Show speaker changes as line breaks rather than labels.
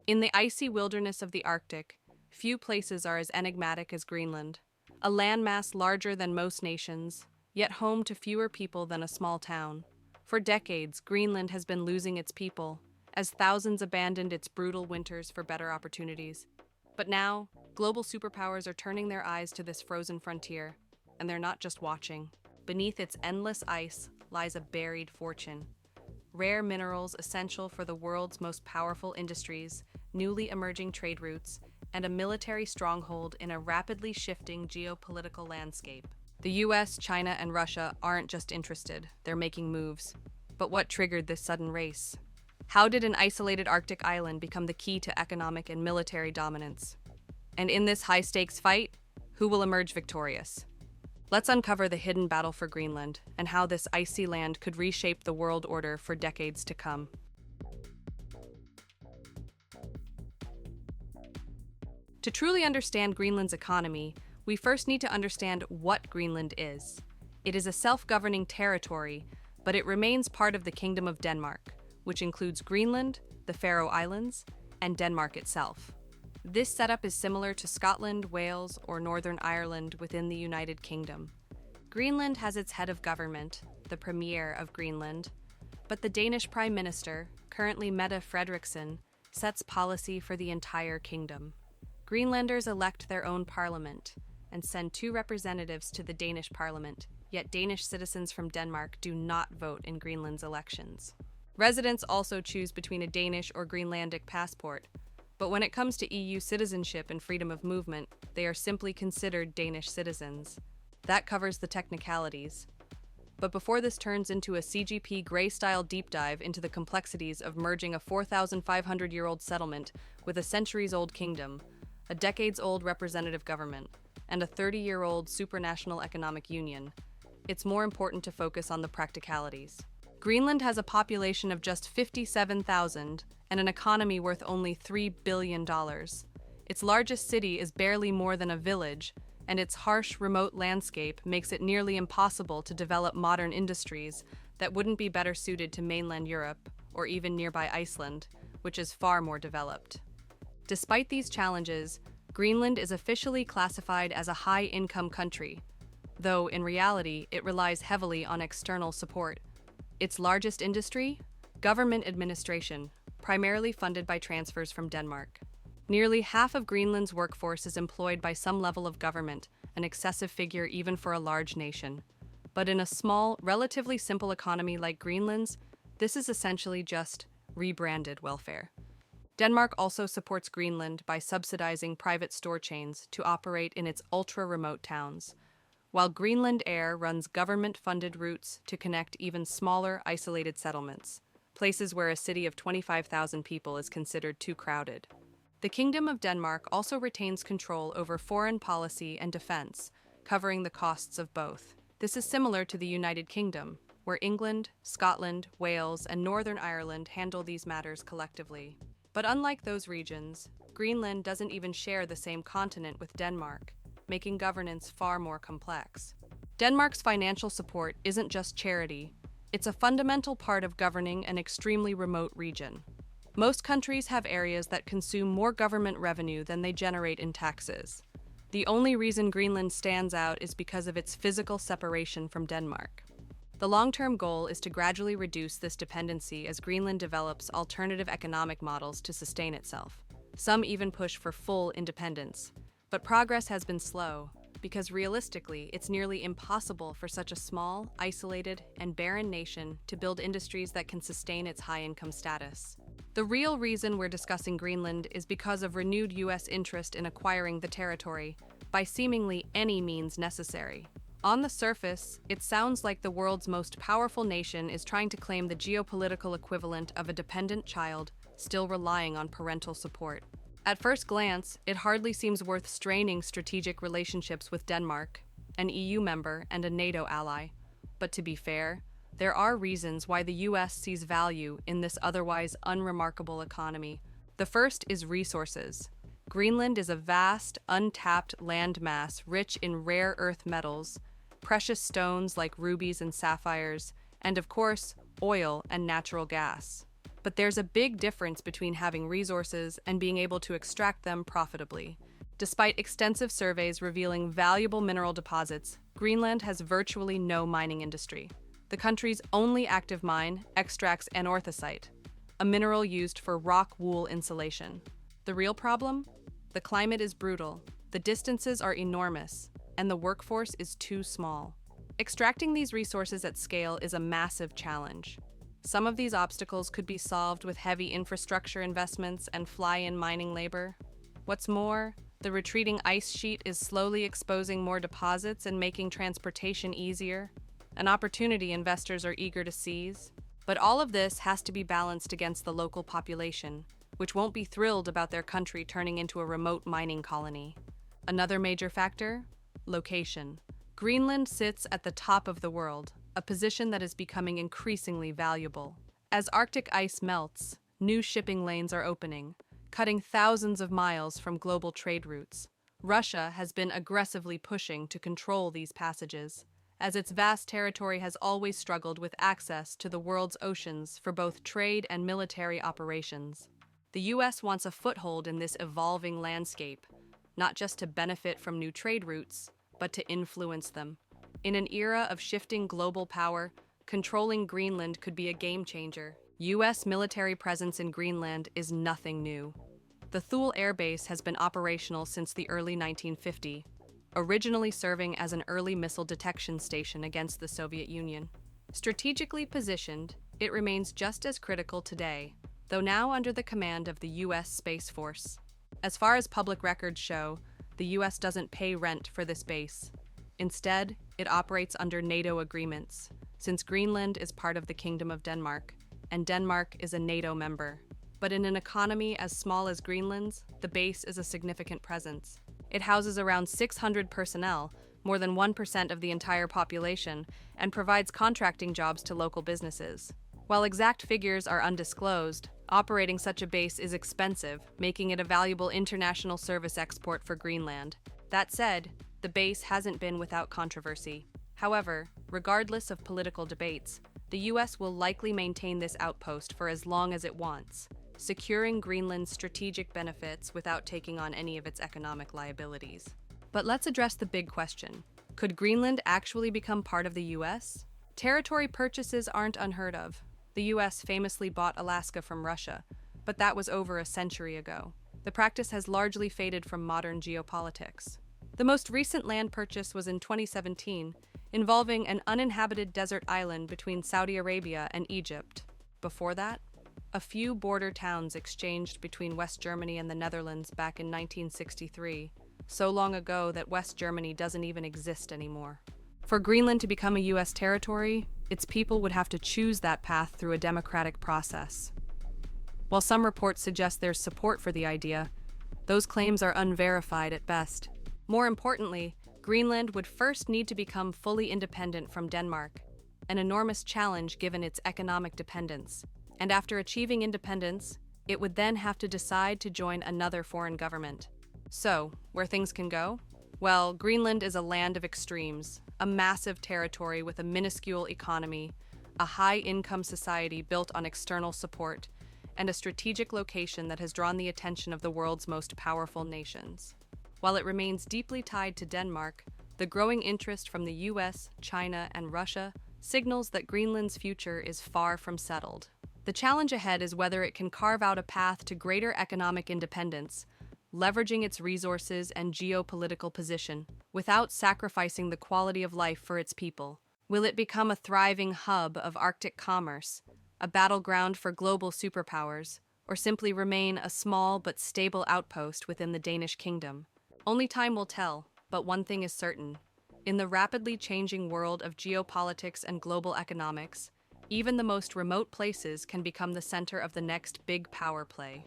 In the icy wilderness of the Arctic, few places are as enigmatic as Greenland. A landmass larger than most nations, yet home to fewer people than a small town. For decades, Greenland has been losing its people, as thousands abandoned its brutal winters for better opportunities. But now, global superpowers are turning their eyes to this frozen frontier, and they're not just watching. Beneath its endless ice lies a buried fortune. Rare minerals essential for the world's most powerful industries, newly emerging trade routes, and a military stronghold in a rapidly shifting geopolitical landscape. The US, China, and Russia aren't just interested, they're making moves. But what triggered this sudden race? How did an isolated Arctic island become the key to economic and military dominance? And in this high-stakes fight, who will emerge victorious? Let's uncover the hidden battle for Greenland and how this icy land could reshape the world order for decades to come. To truly understand Greenland's economy, we first need to understand what Greenland is. It is a self-governing territory, but it remains part of the Kingdom of Denmark, which includes Greenland, the Faroe Islands, and Denmark itself. This setup is similar to Scotland, Wales, or Northern Ireland within the United Kingdom. Greenland has its head of government, the Premier of Greenland, but the Danish Prime Minister, currently Mette Frederiksen, sets policy for the entire kingdom. Greenlanders elect their own parliament and send 2 representatives to the Danish parliament, yet Danish citizens from Denmark do not vote in Greenland's elections. Residents also choose between a Danish or Greenlandic passport, but when it comes to EU citizenship and freedom of movement, they are simply considered Danish citizens. That covers the technicalities. But before this turns into a CGP Grey-style deep dive into the complexities of merging a 4,500-year-old settlement with a centuries-old kingdom, a decades-old representative government, and a 30-year-old supranational economic union, it's more important to focus on the practicalities. Greenland has a population of just 57,000 and an economy worth only $3 billion. Its largest city is barely more than a village, and its harsh, remote landscape makes it nearly impossible to develop modern industries that wouldn't be better suited to mainland Europe or even nearby Iceland, which is far more developed. Despite these challenges, Greenland is officially classified as a high-income country, though in reality it relies heavily on external support. Its largest industry? Government administration, primarily funded by transfers from Denmark. Nearly half of Greenland's workforce is employed by some level of government, an excessive figure even for a large nation. But in a small, relatively simple economy like Greenland's, this is essentially just rebranded welfare. Denmark also supports Greenland by subsidizing private store chains to operate in its ultra-remote towns, while Greenland Air runs government-funded routes to connect even smaller, isolated settlements, places where a city of 25,000 people is considered too crowded. The Kingdom of Denmark also retains control over foreign policy and defense, covering the costs of both. This is similar to the United Kingdom, where England, Scotland, Wales, and Northern Ireland handle these matters collectively. But unlike those regions, Greenland doesn't even share the same continent with Denmark, making governance far more complex. Denmark's financial support isn't just charity, it's a fundamental part of governing an extremely remote region. Most countries have areas that consume more government revenue than they generate in taxes. The only reason Greenland stands out is because of its physical separation from Denmark. The long-term goal is to gradually reduce this dependency as Greenland develops alternative economic models to sustain itself. Some even push for full independence. But progress has been slow, because realistically, it's nearly impossible for such a small, isolated, and barren nation to build industries that can sustain its high-income status. The real reason we're discussing Greenland is because of renewed US interest in acquiring the territory, by seemingly any means necessary. On the surface, it sounds like the world's most powerful nation is trying to claim the geopolitical equivalent of a dependent child, still relying on parental support. At first glance, it hardly seems worth straining strategic relationships with Denmark, an EU member and a NATO ally. But to be fair, there are reasons why the US sees value in this otherwise unremarkable economy. The first is resources. Greenland is a vast, untapped landmass rich in rare earth metals, precious stones like rubies and sapphires, and of course, oil and natural gas. But there's a big difference between having resources and being able to extract them profitably. Despite extensive surveys revealing valuable mineral deposits, Greenland has virtually no mining industry. The country's only active mine extracts anorthosite, a mineral used for rock wool insulation. The real problem? The climate is brutal, the distances are enormous, and the workforce is too small. Extracting these resources at scale is a massive challenge. Some of these obstacles could be solved with heavy infrastructure investments and fly-in mining labor. What's more, the retreating ice sheet is slowly exposing more deposits and making transportation easier, an opportunity investors are eager to seize. But all of this has to be balanced against the local population, which won't be thrilled about their country turning into a remote mining colony. Another major factor? Location. Greenland sits at the top of the world, a position that is becoming increasingly valuable. As Arctic ice melts, new shipping lanes are opening, cutting thousands of miles from global trade routes. Russia has been aggressively pushing to control these passages, as its vast territory has always struggled with access to the world's oceans for both trade and military operations. The U.S. wants a foothold in this evolving landscape, not just to benefit from new trade routes, but to influence them. In an era of shifting global power, controlling Greenland could be a game changer. U.S. military presence in Greenland is nothing new. The Thule Air Base has been operational since the early 1950s, originally serving as an early missile detection station against the Soviet Union. Strategically positioned, it remains just as critical today, though now under the command of the U.S. Space Force. As far as public records show, the U.S. doesn't pay rent for this base. Instead, it operates under NATO agreements, since Greenland is part of the Kingdom of Denmark, and Denmark is a NATO member. But in an economy as small as Greenland's, the base is a significant presence. It houses around 600 personnel, more than 1% of the entire population, and provides contracting jobs to local businesses. While exact figures are undisclosed, operating such a base is expensive, making it a valuable international service export for Greenland. That said, the base hasn't been without controversy. However, regardless of political debates, the U.S. will likely maintain this outpost for as long as it wants, securing Greenland's strategic benefits without taking on any of its economic liabilities. But let's address the big question. Could Greenland actually become part of the U.S.? Territory purchases aren't unheard of. The U.S. famously bought Alaska from Russia, but that was over a century ago. The practice has largely faded from modern geopolitics. The most recent land purchase was in 2017, involving an uninhabited desert island between Saudi Arabia and Egypt. Before that, a few border towns exchanged between West Germany and the Netherlands back in 1963, so long ago that West Germany doesn't even exist anymore. For Greenland to become a U.S. territory, its people would have to choose that path through a democratic process. While some reports suggest there's support for the idea, those claims are unverified at best. More importantly, Greenland would first need to become fully independent from Denmark, an enormous challenge given its economic dependence. And after achieving independence, it would then have to decide to join another foreign government. So, where things can go? Well, Greenland is a land of extremes, a massive territory with a minuscule economy, a high-income society built on external support, and a strategic location that has drawn the attention of the world's most powerful nations. While it remains deeply tied to Denmark, the growing interest from the US, China, and Russia signals that Greenland's future is far from settled. The challenge ahead is whether it can carve out a path to greater economic independence, leveraging its resources and geopolitical position, without sacrificing the quality of life for its people. Will it become a thriving hub of Arctic commerce, a battleground for global superpowers, or simply remain a small but stable outpost within the Danish kingdom? Only time will tell, but one thing is certain. In the rapidly changing world of geopolitics and global economics, even the most remote places can become the center of the next big power play.